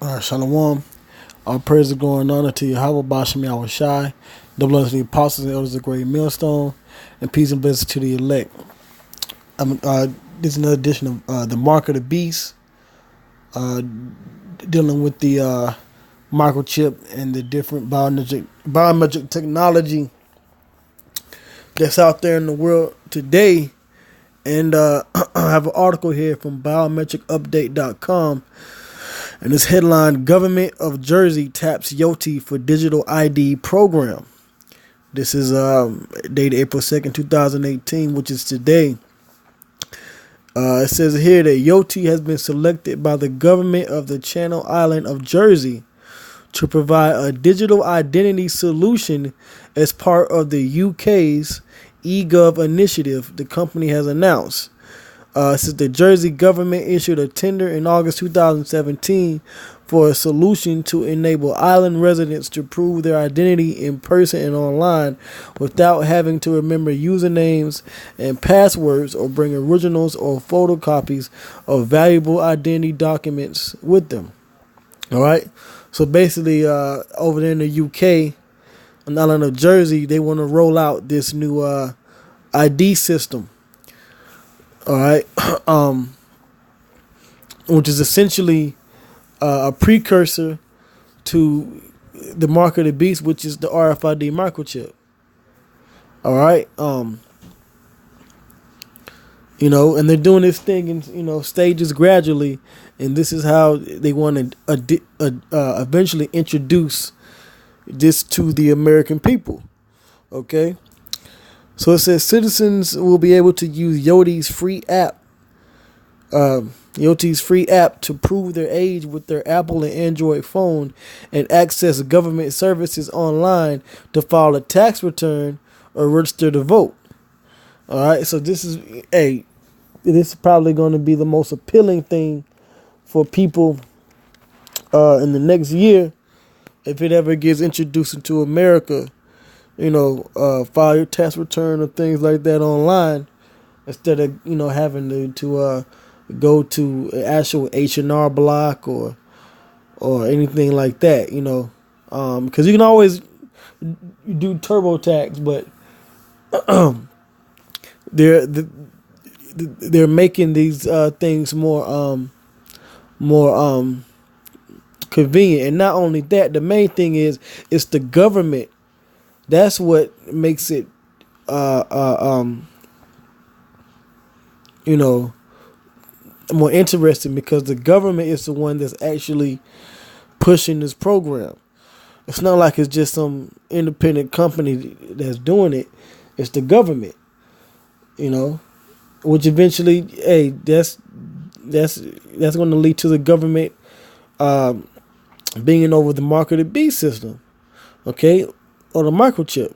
Shalom. All praise is going on to Yahweh Bashim Yahweh Shai, double honor to the apostles and elders of the great millstone, and peace and blessings to the elect. This is another edition of the Mark of the Beast, dealing with the microchip and the different biometric technology that's out there in the world today. And I have an article here from biometricupdate.com. And this headline, Government of Jersey taps Yoti for digital ID program. This is dated April 2nd, 2018, which is today. It says here that Yoti has been selected by the government of the Channel Island of Jersey to provide a digital identity solution as part of the UK's eGov initiative, the company has announced. Since the Jersey government issued a tender in August 2017 for a solution to enable island residents to prove their identity in person and online without having to remember usernames and passwords or bring originals or photocopies of valuable identity documents with them. All right. So basically, over there in the UK, on the island of Jersey, they want to roll out this new ID system. All right, which is essentially a precursor to the mark of the beast, which is the RFID microchip. All right, and they're doing this thing in stages gradually, and this is how they want to eventually introduce this to the American people. Okay. So it says citizens will be able to use Yoti's free app to prove their age with their Apple and Android phone and access government services online to file a tax return or register to vote. All right, so this is probably going to be the most appealing thing for people in the next year if it ever gets introduced into America. File your tax return or things like that online instead of, having to go to an actual H&R Block or anything like that, because you can always do TurboTax, but they're making these things more convenient. And not only that, the main thing is it's the government. That's what makes it, more interesting, because the government is the one that's actually pushing this program. It's not like it's just some independent company that's doing it. It's the government, which eventually, that's going to lead to the government being over the mark of the beast system, okay, or the microchip.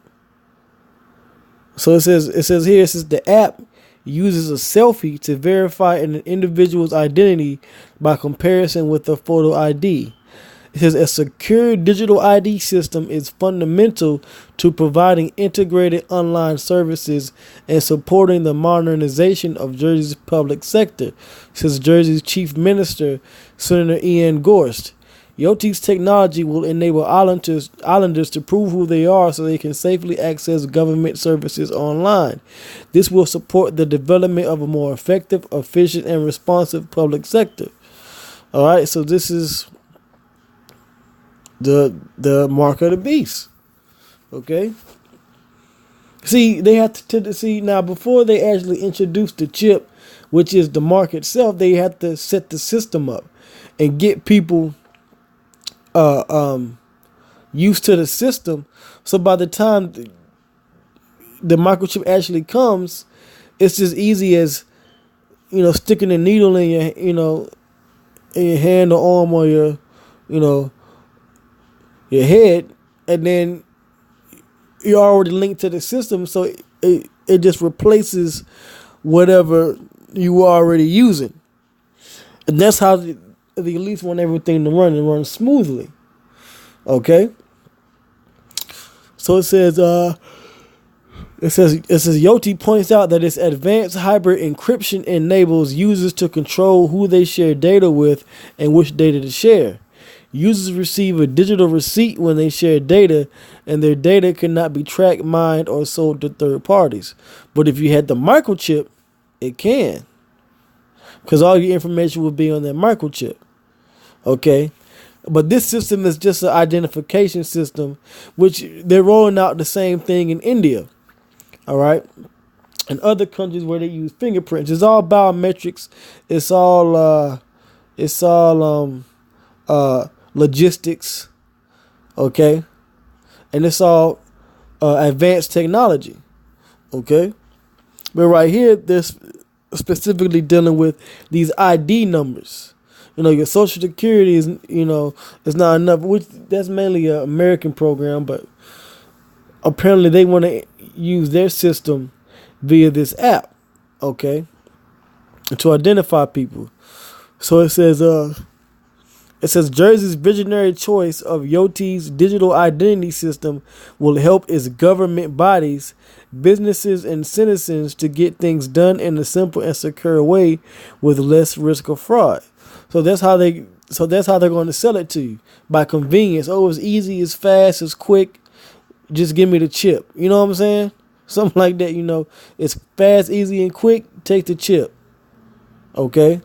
So it says the app uses a selfie to verify an individual's identity by comparison with a photo ID. It says a secure digital ID system is fundamental to providing integrated online services and supporting the modernization of Jersey's public sector, says Jersey's Chief Minister, Senator Ian Gorst. Yoti's technology will enable islanders to prove who they are so they can safely access government services online. This will support the development of a more effective, efficient, and responsive public sector. All right, so this is the mark of the beast. Okay. See, they have to see now, before they actually introduce the chip, which is the mark itself, they have to set the system up and get people used to the system. So by the time the microchip actually comes, it's as easy as, sticking a needle in your, in your hand or arm or your, your head, and then you're already linked to the system. So it just replaces whatever you were already using. And that's how they at least want everything to run smoothly. Okay. So it says Yoti points out that its advanced hybrid encryption enables users to control who they share data with and which data to share. Users receive a digital receipt when they share data, and their data cannot be tracked, mined, or sold to third parties. But if you had the microchip, it can, because all your information will be on that microchip. Okay? But this system is just an identification system, which they're rolling out the same thing in India. All right? And other countries where they use fingerprints. It's all biometrics. It's all logistics. Okay? And it's all advanced technology. Okay? But right here, they're specifically dealing with these ID numbers. Your Social Security is, it's not enough, which that's mainly an American program, but apparently they want to use their system via this app, okay, to identify people. So it says Jersey's visionary choice of Yoti's digital identity system will help its government bodies, businesses, and citizens to get things done in a simple and secure way with less risk of fraud. So that's how they're going to sell it to you, by convenience. Oh, it's easy, it's fast, it's quick. Just give me the chip. You know what I'm saying? Something like that. It's fast, easy, and quick. Take the chip. Okay.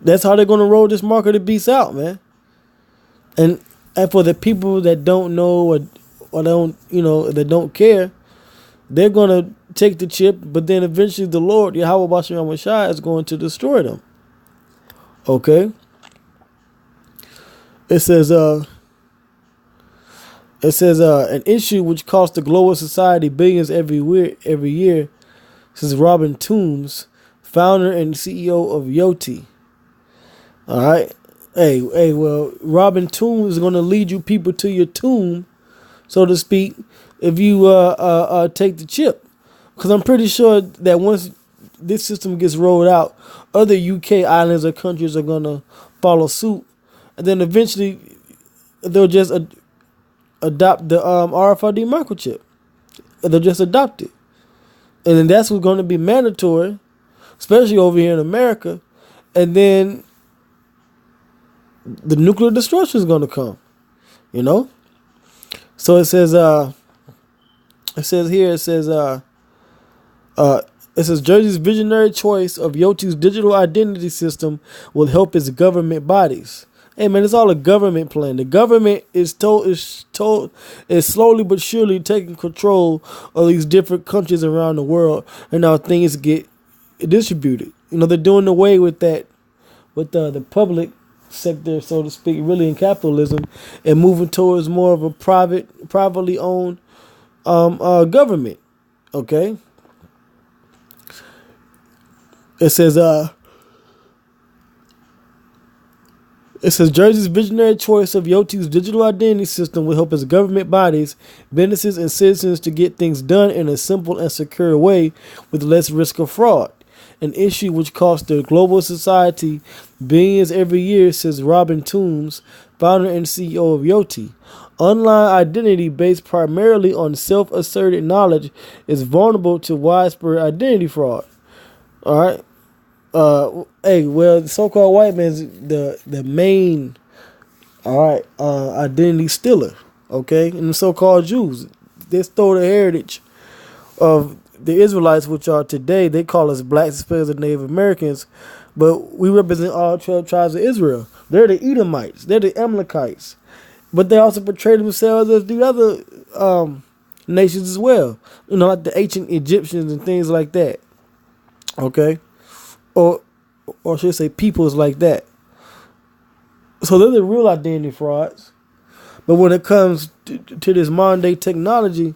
That's how they're going to roll this market of beast out, man. And for the people that don't know or don't, that don't care, they're going to take the chip, but then eventually the Lord, Yahweh Bashem Shai, is going to destroy them. Okay? It says an issue which costs the global society billions every year, says Robin Toombs, founder and CEO of Yoti. All right? Hey, well, Robin Toombs is going to lead you people to your tomb, so to speak, if you take the chip. Because I'm pretty sure that once this system gets rolled out, other UK islands or countries are going to follow suit. And then eventually they'll just adopt the RFID microchip. They'll just adopt it. And then that's what's going to be mandatory, especially over here in America. And then the nuclear destruction is going to come. So it says Jersey's visionary choice of Yoti's digital identity system will help its government bodies. Hey man, it's all a government plan. The government is slowly but surely taking control of these different countries around the world, and now things get distributed. They're doing away with that, with the public sector, so to speak, really in capitalism, and moving towards more of a privately owned government. Okay. It says Jersey's visionary choice of Yoti's digital identity system will help its government bodies, businesses, and citizens to get things done in a simple and secure way with less risk of fraud. An issue which costs the global society billions every year, says Robin Toombs, founder and CEO of Yoti. Online identity based primarily on self-asserted knowledge is vulnerable to widespread identity fraud. All right. The so-called white man's the main, identity stealer. Okay, and the so-called Jews, they stole the heritage of the Israelites, which are today, they call us blacks, especially Native Americans, but we represent all 12 tribes of Israel. They're the Edomites, they're the Amalekites, but they also portray themselves as the other nations as well, like the ancient Egyptians and things like that. Okay, or should I say peoples like that. So they're the real identity frauds. But when it comes to this modern day technology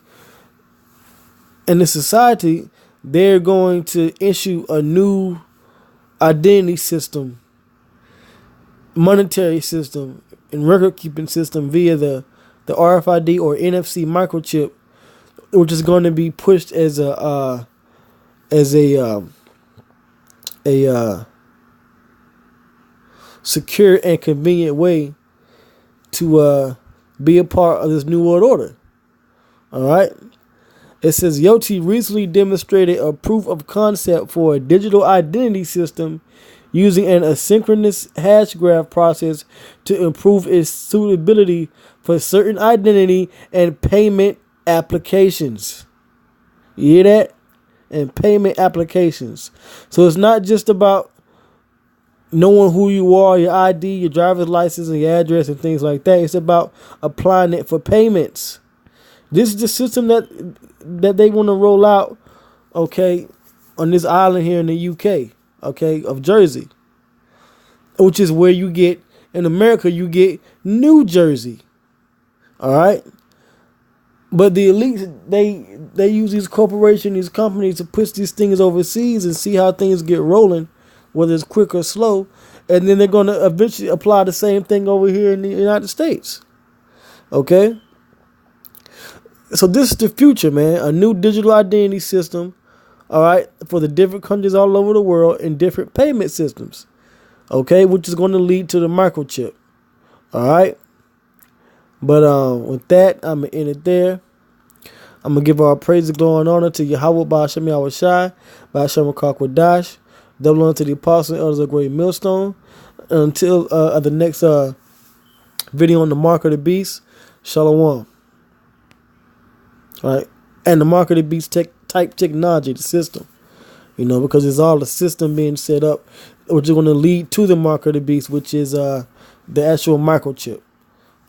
and the society, they're going to issue a new identity system, monetary system, and record keeping system via the RFID or NFC microchip, which is going to be pushed as a secure and convenient way to be a part of this new world order. All right. It says Yoti recently demonstrated a proof of concept for a digital identity system using an asynchronous hash graph process to improve its suitability for certain identity and payment applications. You hear that? And payment applications. So it's not just about knowing who you are, your ID, your driver's license, and your address and things like that. It's about applying it for payments. This is the system that they want to roll out, okay, on this island here in the UK, okay, of Jersey, which is where you get, in America, you get New Jersey, all right? But the elites, they use these corporations, these companies to push these things overseas and see how things get rolling, whether it's quick or slow, and then they're going to eventually apply the same thing over here in the United States, okay? So this is the future, man. A new digital identity system, all right, for the different countries all over the world and different payment systems, okay, which is going to lead to the microchip, all right. But with that, I'm going to end it there. I'm going to give our praise, glory, and honor to Yahweh, Ba'ashem Yahweh Shai, Ba'ashem Dash, double honor to the apostle and elders of Great Millstone. Until the next video on the Mark of the Beast, Shalom. Right, and the Mark of the Beast type technology, the system, because it's all the system being set up, which is going to lead to the Mark of the Beast, which is the actual microchip.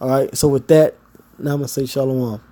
All right, so with that, now I'm going to say Shalom.